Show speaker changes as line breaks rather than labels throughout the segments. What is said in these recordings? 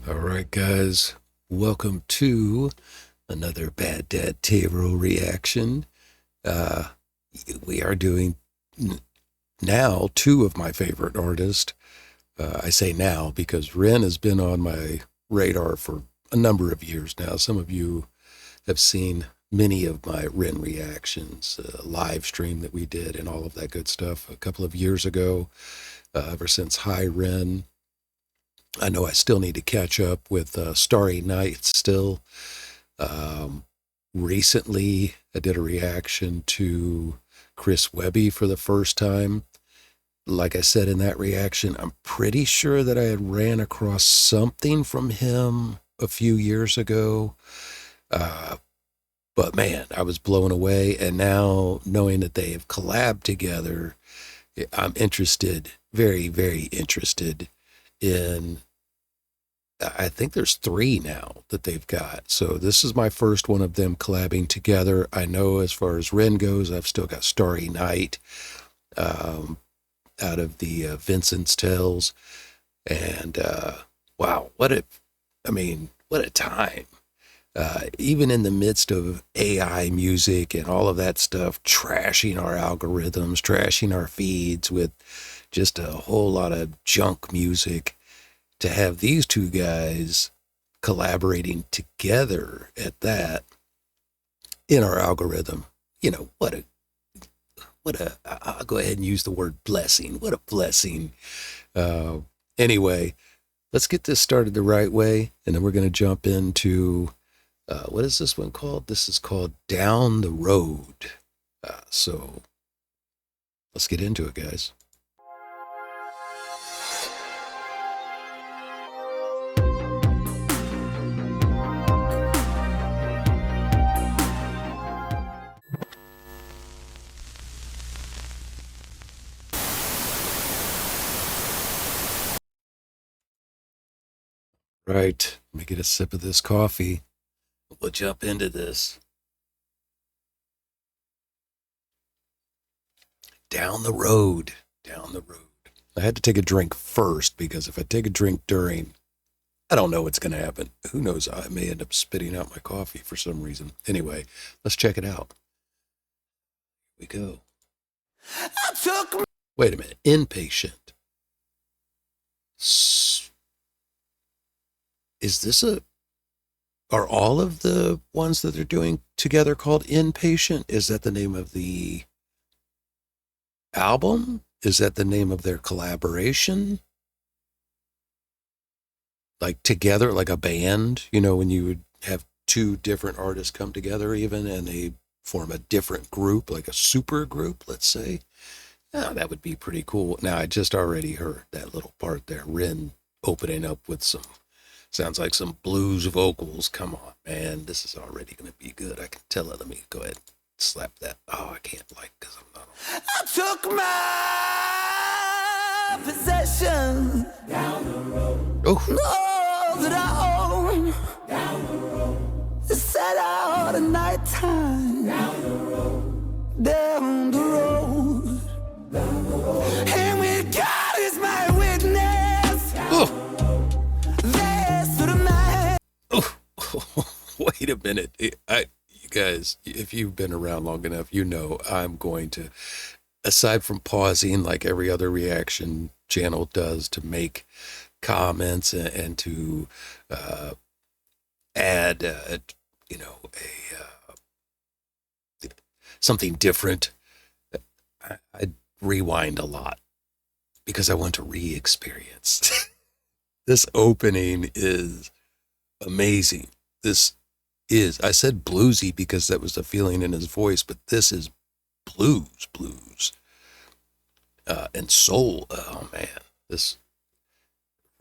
All right, guys, welcome to another Bad Dad Table reaction. Uh, we are doing now two of my favorite artists. I say now because Ren has been on my radar for a number of years now. Some of you have seen many of my Ren reactions, live stream that we did and all of that good stuff a couple of years ago. Ever since Hi Ren, I know I still need to catch up with Starry Night still. Recently, I did a reaction to Chris Webby for the first time. Like I said in that reaction, I'm pretty sure that I had ran across something from him a few years ago. But man, I was blown away. And now knowing that they have collabed together, I'm interested, very, very interested in, I think there's three now that they've got. So this is my first one of them collabing together. I know as far as Ren goes, I've still got Starry Night out of the Vincent's Tales. And wow, what a time. Even in the midst of AI music and all of that stuff, trashing our algorithms, trashing our feeds with just a whole lot of junk music, to have these two guys collaborating together at that in our algorithm, you know, I'll go ahead and use the word blessing. What a blessing. Anyway, let's get this started the right way, and then we're going to jump into, what is this one called? This is called Down the Road. So let's get into it, guys. Right, let me get a sip of this coffee. We'll jump into this. Down the road, down the road. I had to take a drink first because if I take a drink during, I don't know what's going to happen. Who knows? I may end up spitting out my coffee for some reason. Anyway, let's check it out. Here we go. Wait a minute. Inpatient. Is this are all of the ones that they're doing together called Inpatient? Is that the name of the album? Is that the name of their collaboration? Like together, like a band, you know, when you would have two different artists come together even and they form a different group, like a super group, let's say. Oh, that would be pretty cool. Now, I just already heard that little part there, Ren opening up with some, sounds like some blues vocals. Come on, man. This is already going to be good. I can tell it. Let me go ahead and slap that. Oh, I can't because I'm not on.
I took my possession down the road.
Oh.
All that I own down the road. Set out at nighttime down the road. Down the road. Down the road. And with God is my witness.
Oh. Wait a minute. You guys, if you've been around long enough, you know I'm going to, aside from pausing like every other reaction channel does to make comments and to add, something different, I rewind a lot because I want to re-experience. This opening is amazing. This is, I said bluesy because that was the feeling in his voice, but this is blues. And soul. Oh man, this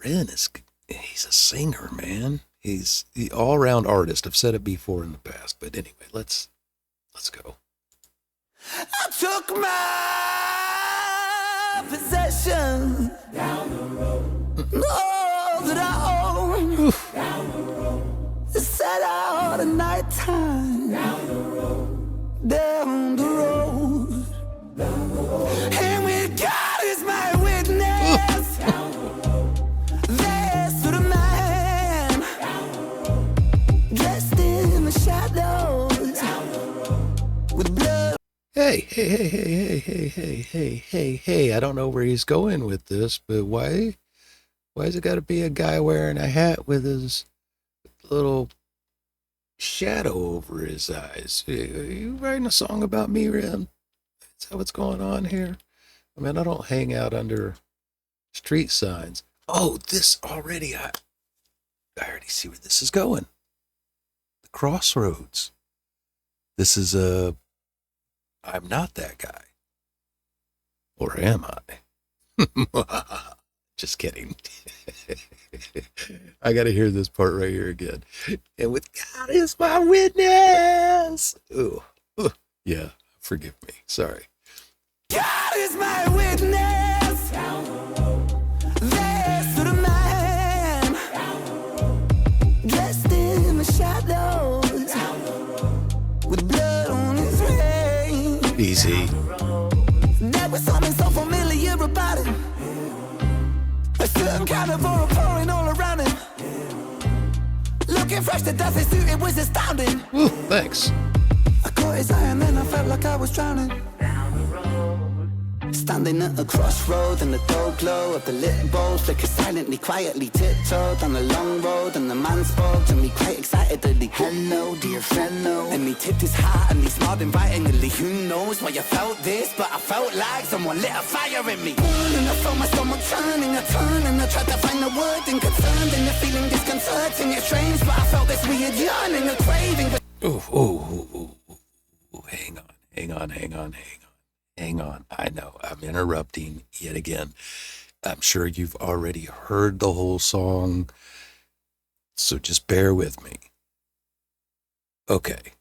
Ren he's a singer, man. He's the all-around artist. I've said it before in the past, but anyway, let's go.
I took my possession down the road. All that I own down the road. Set out at nighttime down the road. Down the road. Down the road. And with God is my witness. Down the road. There stood a man
hey. I don't know where he's going with this, but why's it got to be a guy wearing a hat with his little shadow over his eyes? Are you writing a song about me, Ren? Is that what's going on here? I mean, I don't hang out under street signs. Oh, this already, I already see where this is going. The Crossroads. This is I'm not that guy. Or am I? Just kidding. I got to hear this part right here again. And with God is my witness. Ooh. Yeah, forgive me. Sorry.
God is my witness. There stood a man dressed in the shadows with blood on his rein.
Easy.
There was something so familiar about him. A certain kind of aura pouring all around him. Looking fresh to death, his suit, it was astounding.
Ooh, thanks.
I caught his eye and then I felt like I was drowning. Standing at a crossroad and the dull glow of the lit bowl flickered silently, quietly tiptoed on the long road, and the man spoke to me quite excitedly. Hello, dear friend, no. And he tipped his hat and he smiled invitingly. Who knows why you felt this, but I felt like someone lit a fire in me. And I felt my stomach turning, I turned and I tried to find the word inconcerned, and the feeling disconcerting. It's strange, but I felt this weird yearning, a craving.
Ooh. Hang on. I know I'm interrupting yet again. I'm sure you've already heard the whole song, so just bear with me. Okay.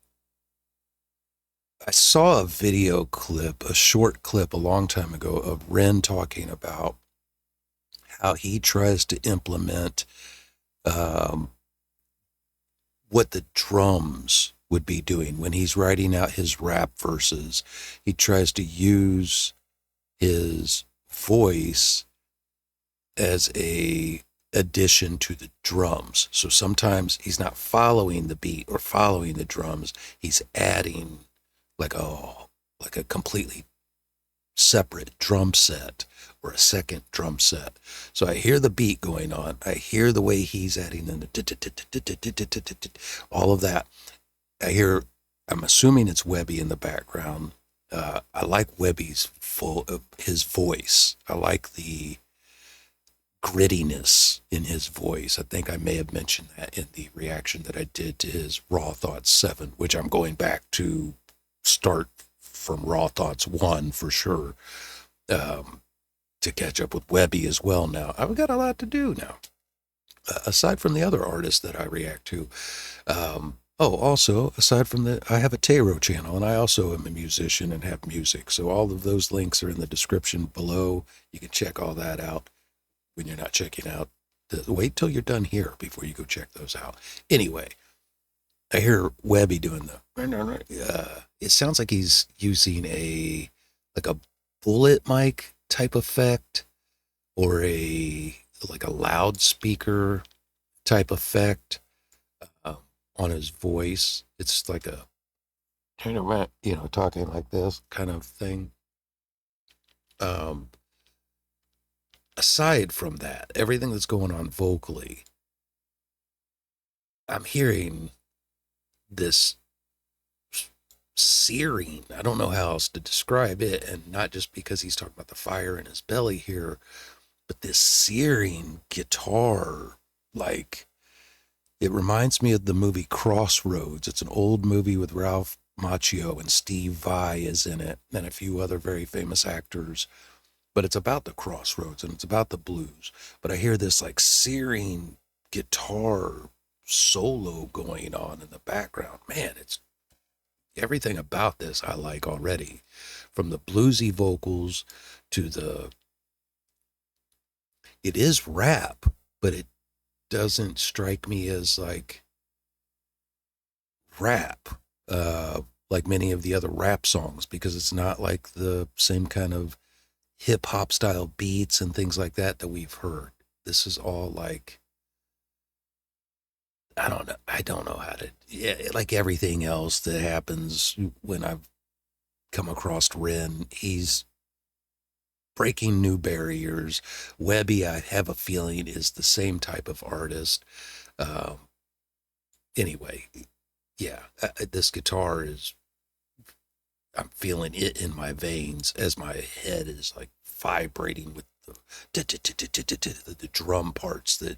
I saw a video clip, a short clip a long time ago of Ren talking about how he tries to implement what the drums would be doing when he's writing out his rap verses. He tries to use his voice as a addition to the drums. So sometimes he's not following the beat or following the drums. He's adding like a completely separate drum set or a second drum set. So I hear the beat going on. I hear the way he's adding in the all of that. I'm assuming it's Webby in the background. I like Webby's his voice. I like the grittiness in his voice. I think I may have mentioned that in the reaction that I did to his Raw Thoughts 7, which I'm going back to start from Raw Thoughts 1 for sure, to catch up with Webby as well now. I've got a lot to do now, aside from the other artists that I react to. Also, aside from I have a tarot channel, and I also am a musician and have music. So all of those links are in the description below. You can check all that out when you're not checking out. Wait till you're done here before you go check those out. Anyway, I hear Webby doing it sounds like he's using a bullet mic type effect, or a loudspeaker type effect on his voice. It's like a talking like this kind of thing. Aside from that, everything that's going on vocally, I'm hearing this searing, I don't know how else to describe it, and not just because he's talking about the fire in his belly here, but this searing guitar, it reminds me of the movie Crossroads. It's an old movie with Ralph Macchio, and Steve Vai is in it, and a few other very famous actors. But it's about the crossroads, and it's about the blues. But I hear this searing guitar solo going on in the background. Man, it's everything about this I like already. From the bluesy vocals to it is rap, but it doesn't strike me as rap, like many of the other rap songs, because it's not like the same kind of hip hop style beats and things like that we've heard. This is all I don't know. I don't know how to, like everything else that happens when I've come across Ren. He's breaking new barriers. Webby, I have a feeling, is the same type of artist. Anyway, yeah, this guitar is, I'm feeling it in my veins as my head is like vibrating with the drum parts that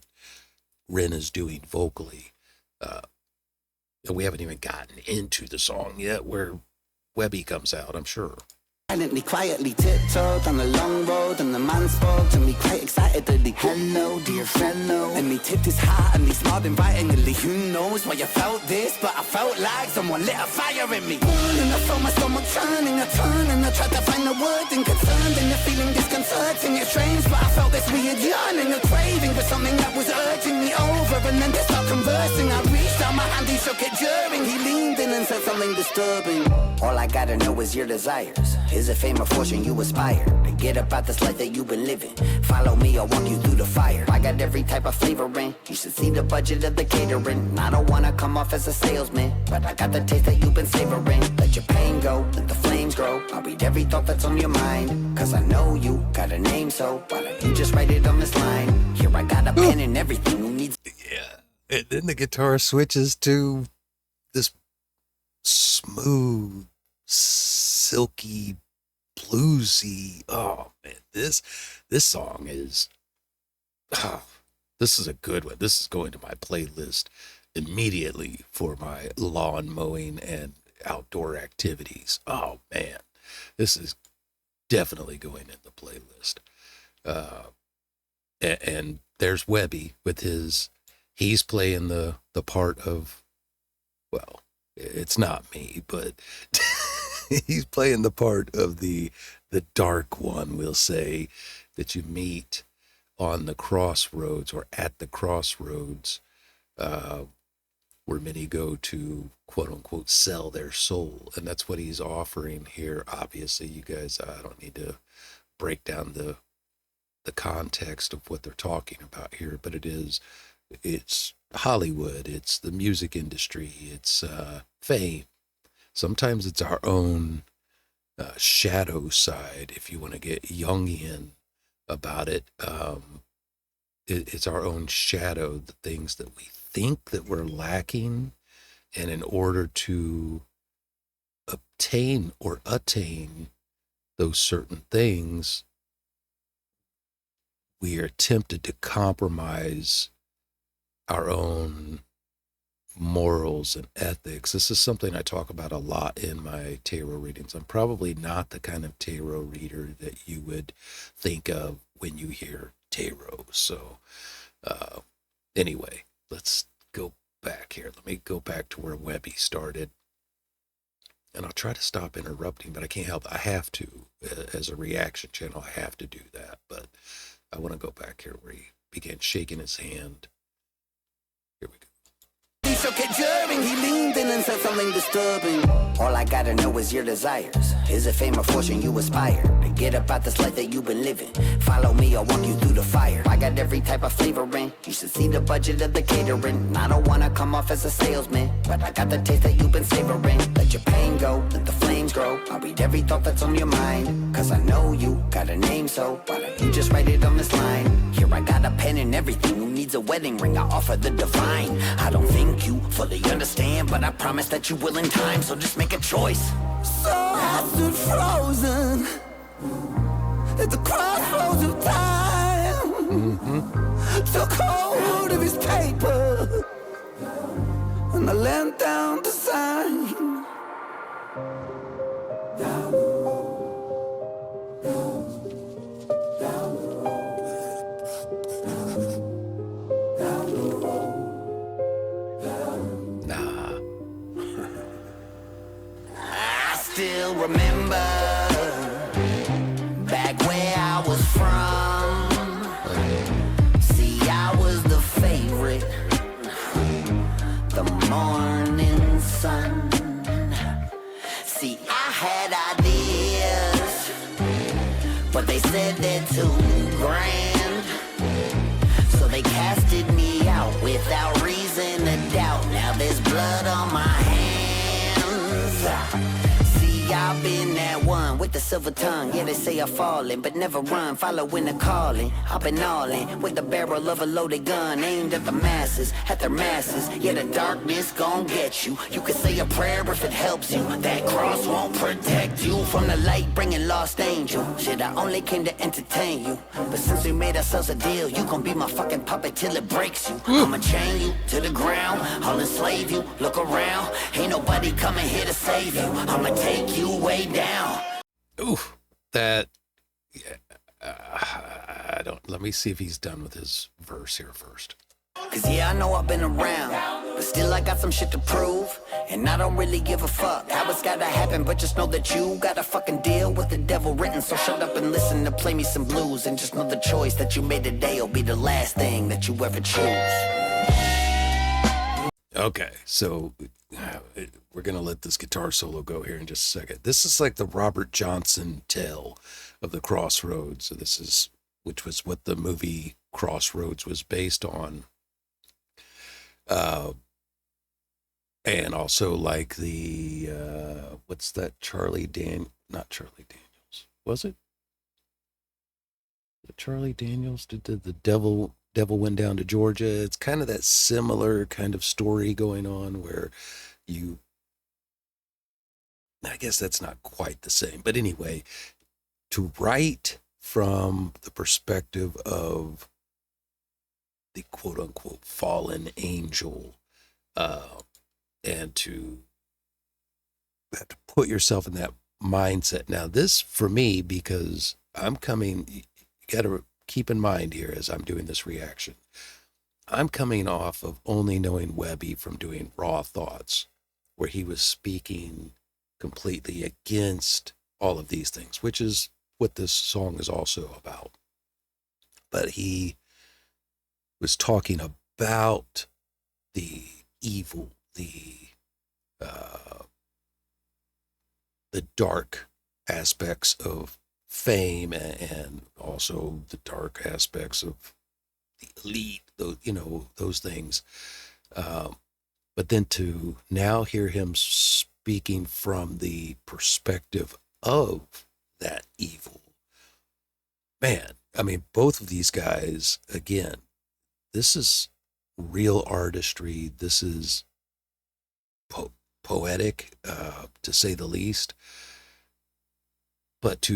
Ren is doing vocally. And we haven't even gotten into the song yet where Webby comes out, I'm sure.
Silently, quietly tiptoed on the long road, and the man spoke to me quite excitedly. Hello, dear fellow. And he tipped his hat and he smiled invitingly. Who knows why you felt this, but I felt like someone lit a fire in me. And I felt my stomach turning, I turned and I tried to find the word inconcerned, and the feeling disconcerting. It's strange, but I felt this weird yearning, a craving for something that was urging me over. And then to start conversing, I reached out my hand, he shook it during. He leaned in and said something disturbing. All I gotta know is your desires. Is it fame or fortune you aspire? To get about this life that you've been living. Follow me, I'll walk you through the fire. I got every type of flavoring. You should see the budget of the catering. I don't wanna come off as a salesman, but I got the taste that you've been savoring. Let your pain go, let the flames grow. I'll read every thought that's on your mind, cause I know you got a name, so why don't you just write it on this line? Here I got a pen and everything. Who needs...
Yeah. And then the guitar switches to this smooth, silky, bluesy. Oh man, this song is, this is a good one. This is going to my playlist immediately for my lawn mowing and outdoor activities. Oh man, this is definitely going in the playlist. And there's Webby with his, he's playing the part of, well, it's not me, but he's playing the part of the dark one, we'll say, that you meet on the crossroads or at the crossroads, where many go to quote unquote sell their soul. And that's what he's offering here. Obviously, you guys, I don't need to break down the context of what they're talking about here, but it's Hollywood, it's the music industry, it's fame. Sometimes it's our own shadow side, if you want to get Jungian about it. It's our own shadow, the things that we think that we're lacking, and in order to obtain or attain those certain things, we are tempted to compromise our own morals and ethics. This is something I talk about a lot in my tarot readings. I'm probably not the kind of tarot reader that you would think of when you hear tarot. So anyway, let's go back here. Let me go back to where Webby started. And I'll try to stop interrupting, but I can't help it. I have to. As a reaction channel, I have to do that. But I want to go back here where he began shaking his hand. Here we go.
He shook it during, he leaned in and said something disturbing. All I gotta know is your desires. Is it fame or fortune you aspire? To get about this life that you've been living. Follow me, I'll walk you through the fire. I got every type of flavoring. You should see the budget of the catering. I don't wanna come off as a salesman, but I got the taste that you've been savoring. Let your pain go, let the flames grow. I'll read every thought that's on your mind, cause I know you got a name, so why don't you just write it on this line? Here I got a pen and everything. Who needs a wedding ring? I offer the divine. I don't think you fully understand, but I promise that you will in time, so just make a choice. So I stood frozen at the crossroads of time. Took hold of his paper and I leant down to sign. Down the road, down the road, down the road.
Nah.
I still remember back where I was from. See, I was the favorite, the morning sun. See, I had ideas, but they said they're too grand, so they casted me out without reason to doubt. Now there's blood on my hands. See, I've been silver tongue. Yeah, they say I falling, but never run, following the calling. I've been all in with the barrel of a loaded gun, aimed at the masses, at their masses. Yeah, the darkness gon' get you. You can say a prayer if it helps you. That cross won't protect you from the light, bringing lost angel. Shit, I only came to entertain you, but since we made ourselves a deal, you gon' be my fucking puppet till it breaks you. I'ma chain you to the ground, I'll enslave you. Look around, ain't nobody coming here to save you. I'ma take you way down.
Ooh, that. Yeah, I don't. Let me see if he's done with his verse here first.
Cause yeah, I know I've been around, but still I got some shit to prove. And I don't really give a fuck how it's gotta happen, but just know that you gotta fucking deal with the devil written. So shut up and listen to play me some blues, and just know the choice that you made today will be the last thing that you ever choose.
Okay, so we're gonna let this guitar solo go here in just a second. This is like the Robert Johnson tale of the Crossroads. So this is, which was what the movie Crossroads was based on. And also like the, what's that not Charlie Daniels, was it? The Charlie Daniels did the Devil Went Down to Georgia. It's kind of that similar kind of story going on where I guess that's not quite the same, but anyway, to write from the perspective of the quote unquote fallen angel, and to have to put yourself in that mindset. Now this for me, because you gotta keep in mind here as I'm doing this reaction, I'm coming off of only knowing Webby from doing Raw Thoughts, where he was speaking completely against all of these things, which is what this song is also about. But he was talking about the evil, the dark aspects of fame, and also the dark aspects of the elite, those things. But then to now hear him speaking from the perspective of that evil, man, I mean, both of these guys, again, this is real artistry. This is poetic, to say the least. But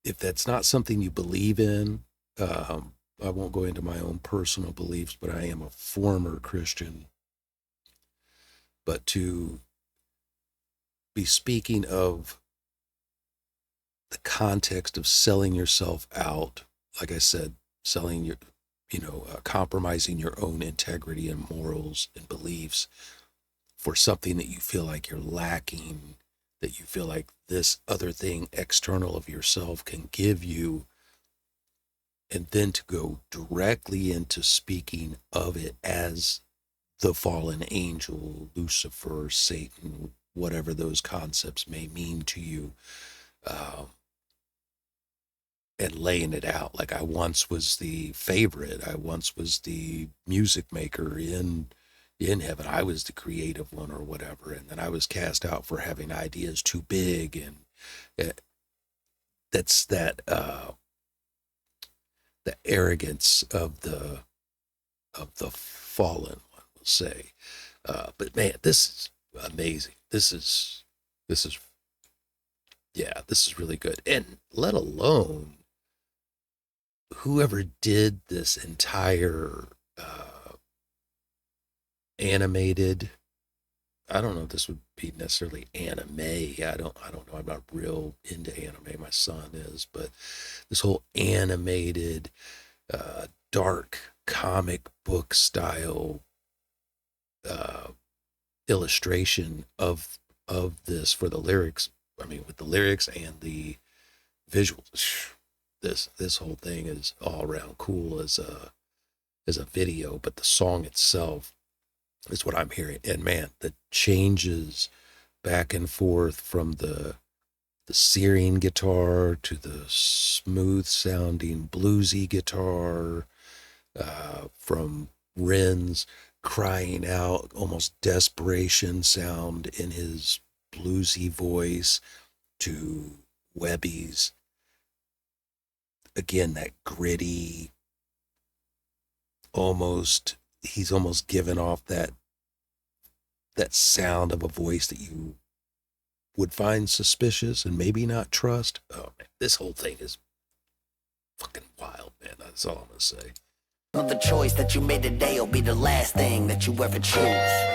if that's not something you believe in, I won't go into my own personal beliefs, but I am a former Christian. But to be speaking of the context of selling yourself out, like I said, selling your, compromising your own integrity and morals and beliefs for something that you feel like you're lacking, that you feel like this other thing external of yourself can give you, and then to go directly into speaking of it as the fallen angel, Lucifer, Satan, whatever those concepts may mean to you, and laying it out. Like, I once was the favorite. I once was the music maker in heaven. I was the creative one or whatever. And then I was cast out for having ideas too big. And that's that, the arrogance of the fallen one, will say. But man, this is amazing. This is really good. And let alone whoever did this entire animated, I don't know if this would be necessarily anime. I don't know. I'm not real into anime. My son is, but this whole animated, dark comic book style illustration of this for the lyrics. I mean, with the lyrics and the visuals, this whole thing is all around cool as a video. But the song itself is what I'm hearing, and man, the changes back and forth from the searing guitar to the smooth sounding bluesy guitar, from Ren's crying out, almost desperation sound in his bluesy voice to Webby's, again, that gritty, he's almost given off that sound of a voice that you would find suspicious and maybe not trust. Oh man, this whole thing is fucking wild, man. That's all I'm gonna say.
The choice that you made today will be the last thing that you ever choose.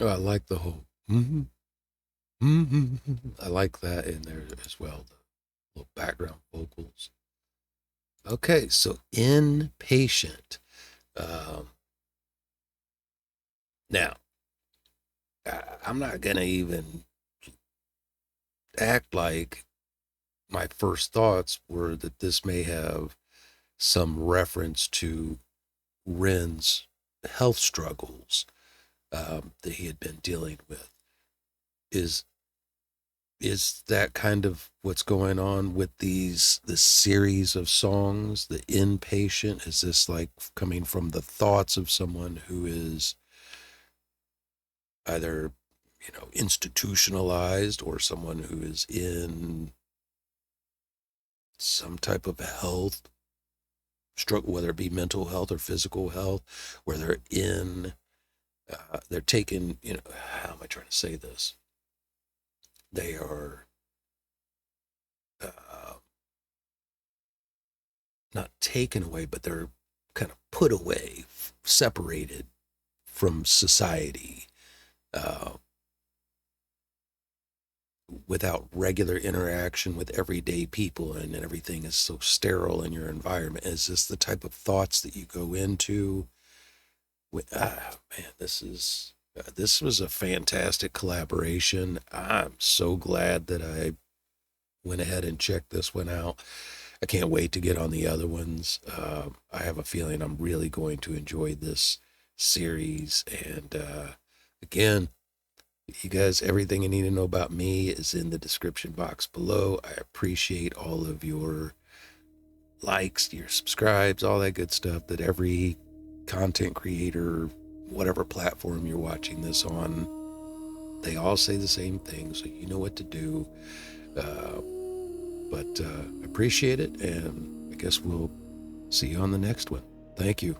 Oh, I like the whole I like that in there as well, the little background vocals. Okay, so Inpatient. Now, I'm not gonna even act like my first thoughts were that this may have some reference to Ren's health struggles that he had been dealing with. Is that kind of what's going on with this series of songs, the Inpatient? Is this like coming from the thoughts of someone who is either, institutionalized, or someone who is in some type of health struggle, whether it be mental health or physical health, where they're taking, how am I trying to say this? They are not taken away, but they're kind of put away, separated from society, without regular interaction with everyday people, and everything is so sterile in your environment. Is this the type of thoughts that you go into? Man, this was a fantastic collaboration. I'm so glad that I went ahead and checked this one out. I can't wait to get on the other ones. I have a feeling I'm really going to enjoy this series. And again, you guys, everything you need to know about me is in the description box below. I appreciate all of your likes, your subscribes, all that good stuff that every content creator, whatever platform you're watching this on, they all say the same thing, so you know what to do. But appreciate it, and I guess we'll see you on the next one. Thank you.